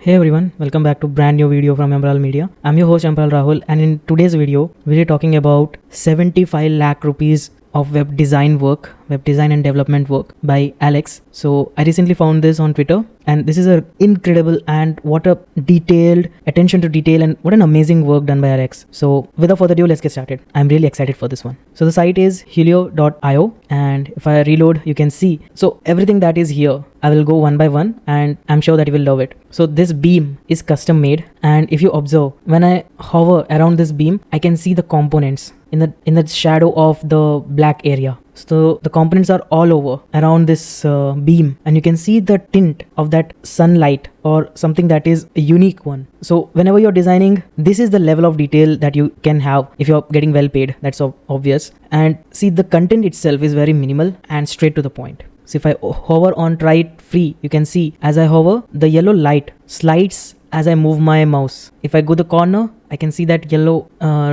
Hey everyone, welcome back to brand new video from yamparalamedia. I'm your host Yamparal Rahul, and in today's video, we're talking about 75 lakh rupees of web design and development work by Alex. So I recently found this on Twitter, and this is a incredible and what a detailed attention to detail and what an amazing work done by Alex. So without further ado, let's get started. I'm really excited for this one. So the site is helio.io, and if I reload, you can see. So everything that is here, I will go one by one, and I'm sure that you will love it. So this beam is custom made, and if you observe, when I hover around this beam, I can see the components in the shadow of the black area. So the components are all over around this beam, and you can see the tint of that sunlight or something that is a unique one. So whenever you're designing, this is the level of detail that you can have if you're getting well paid. That's obvious. And see, the content itself is very minimal and straight to the point. So if I hover on try it free, you can see as I hover, the yellow light slides as I move my mouse. If I go the corner, I can see that yellow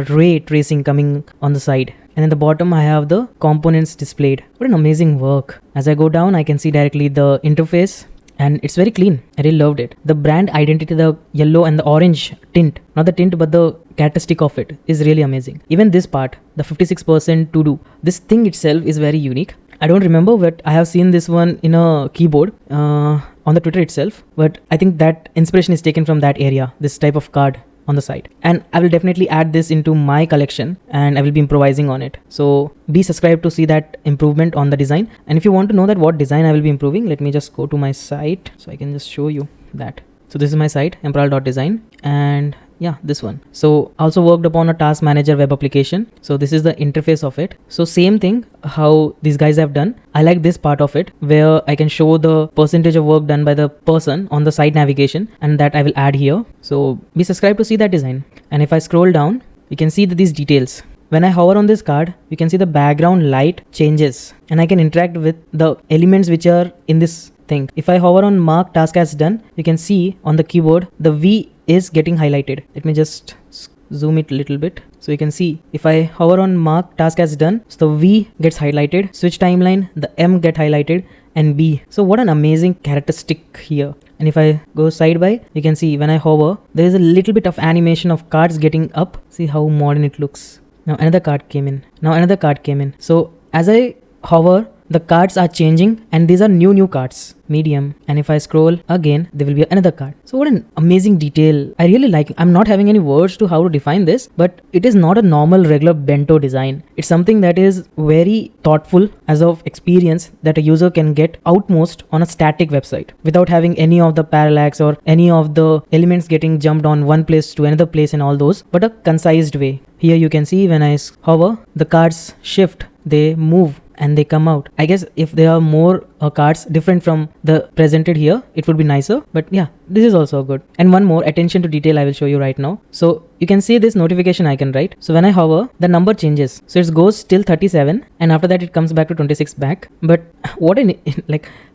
ray tracing coming on the side. And in the bottom, I have the components displayed. What an amazing work. As I go down, I can see directly the interface, and it's very clean. I really loved it. The brand identity, the yellow and the orange tint, not the tint, but the characteristic of it is really amazing. Even this part, the 56% to do, this thing itself is very unique. I don't remember, but I have seen this one in a keyboard on the Twitter itself, but I think that inspiration is taken from that area, this type of card on the side. And I will definitely add this into my collection, and I will be improvising on it. So be subscribed to see that improvement on the design. And if you want to know that what design I will be improving, let me just go to my site so I can just show you that. So this is my site, yamparal.design, and yeah, this one. So also worked upon a task manager web application. So this is the interface of it. So same thing how these guys have done. I like this part of it where I can show the percentage of work done by the person on the site navigation, and that I will add here. So be subscribed to see that design. And if I scroll down, you can see these details. When I hover on this card, you can see the background light changes, and I can interact with the elements which are in this thing. If I hover on mark task as done, you can see on the keyboard the V is getting highlighted. Let me just zoom it a little bit. So you can see if I hover on mark task as done, so the V gets highlighted, switch timeline, the M get highlighted, and B. So what an amazing characteristic here. And if I go side by, you can see when I hover, there is a little bit of animation of cards getting up. See how modern it looks. Now another card came in. So as I hover, the cards are changing, and these are new cards, medium. And if I scroll again, there will be another card. So what an amazing detail. I really like it. I'm not having any words to how to define this, but it is not a normal regular bento design. It's something that is very thoughtful as of experience that a user can get outmost on a static website without having any of the parallax or any of the elements getting jumped on one place to another place and all those, but a concised way. Here you can see when I hover, the cards shift, they move, and they come out. I guess if there are more cards different from the presented here, it would be nicer. But yeah, this is also good. And one more attention to detail I will show you right now. So you can see this notification icon, right? So when I hover, the number changes. So it goes till 37, and after that it comes back to 26 back. But what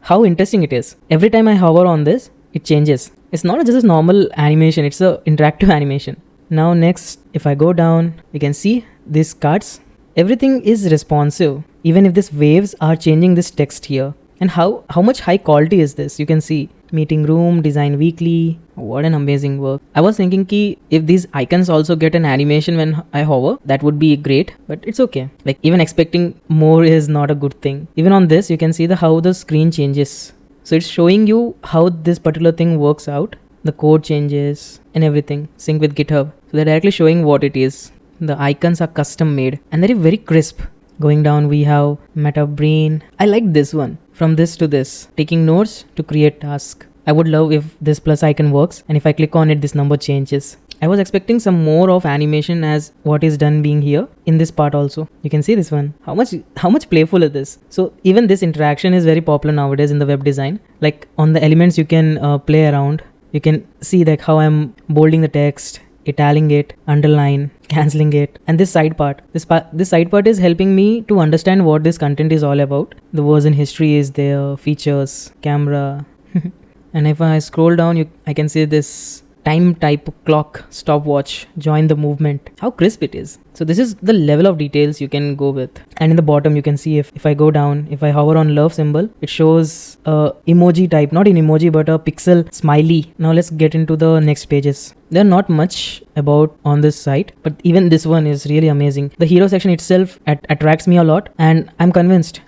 how interesting it is. Every time I hover on this, it changes. It's not just a normal animation, it's a interactive animation. Now next, if I go down, you can see these cards. Everything is responsive, even if these waves are changing this text here. And how much high quality is this? You can see meeting room, design weekly. What an amazing work. I was thinking if these icons also get an animation when I hover, that would be great, but it's okay. Like even expecting more is not a good thing. Even on this, you can see how the screen changes. So it's showing you how this particular thing works out. The code changes and everything. Sync with GitHub. So they're directly showing what it is. The icons are custom made and they're very crisp. Going down, we have Meta Brain. I like this one. From this to this, taking notes to create task. I would love if this plus icon works, and if I click on it, this number changes. I was expecting some more of animation as what is done being here in this part also. You can see this one. How much playful is this? So even this interaction is very popular nowadays in the web design. Like on the elements, you can play around. You can see like how I'm bolding the text, italic it, underline, cancelling it, and this side part. This side part is helping me to understand what this content is all about. The version history is there, features, camera, and if I scroll down, I can see this time type clock, stopwatch, join the movement. How crisp it is. So this is the level of details you can go with. And in the bottom you can see if I go down, if I hover on love symbol, it shows a emoji type, not an emoji but a pixel smiley. Now let's get into the next pages. There are not much about on this site, but even this one is really amazing. The hero section itself attracts me a lot, and I'm convinced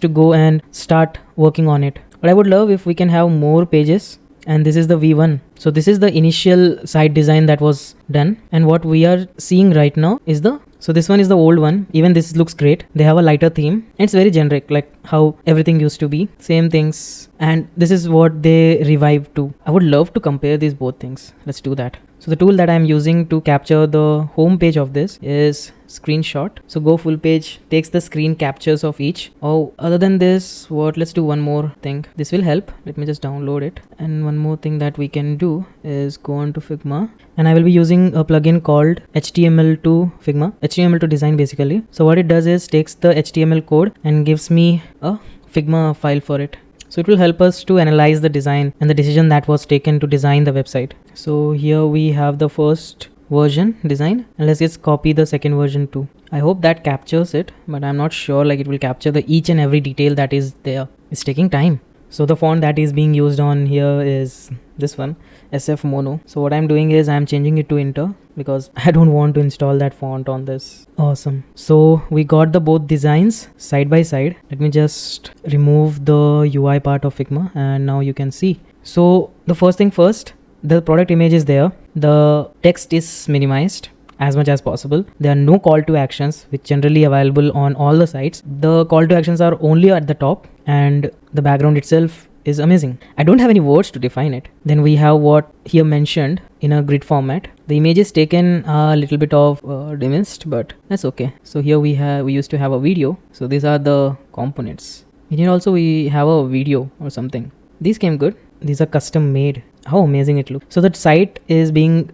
to go and start working on it. But I would love if we can have more pages. And this is the V1. So this is the initial site design that was done, and what we are seeing right now is so this one is the old one. Even this looks great. They have a lighter theme. It's very generic, like how everything used to be. Same things. And this is what they revived to. I would love to compare these both things. Let's do that. So the tool that I'm using to capture the home page of this is screenshot. So go full page, takes the screen captures of each. Oh, other than this, let's do one more thing. This will help. Let me just download it. And one more thing that we can do is go on to Figma. And I will be using a plugin called HTML to Figma, HTML to design basically. So what it does is takes the HTML code and gives me a Figma file for it. So it will help us to analyze the design and the decision that was taken to design the website. So here we have the first version design, and let's just copy the second version too. I hope that captures it, but I'm not sure like it will capture the each and every detail that is there. It's taking time. So the font that is being used on here is this one, SF Mono. So what I'm doing is I'm changing it to Inter because I don't want to install that font on this. Awesome. So we got the both designs side by side. Let me just remove the UI part of Figma, and now you can see. So the first thing first, the product image is there. The text is minimized as much as possible. There are no call to actions, which generally available on all the sites. The call to actions are only at the top, and the background itself is amazing. I don't have any words to define it. Then we have what here mentioned in a grid format. The image is taken a little bit of diminished, but that's okay. So here we used to have a video. So these are the components. And here also we have a video or something. These came good. These are custom made. How amazing it looks. So that site is being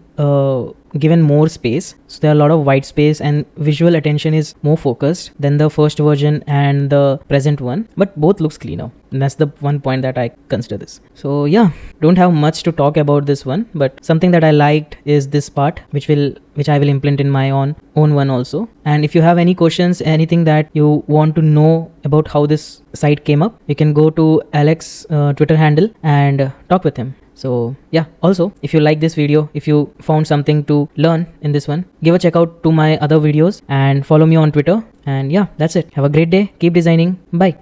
given more space. So there are a lot of white space, and visual attention is more focused than the first version and the present one, but both looks cleaner. And that's the one point that I consider this. So yeah, don't have much to talk about this one, but something that I liked is this part, which I will implement in my own one also. And if you have any questions, anything that you want to know about how this site came up, you can go to Alex's Twitter handle and talk with him. So yeah, also if you like this video, if you found something to learn in this one, give a check out to my other videos and follow me on Twitter. And yeah, that's it. Have a great day. Keep designing. Bye.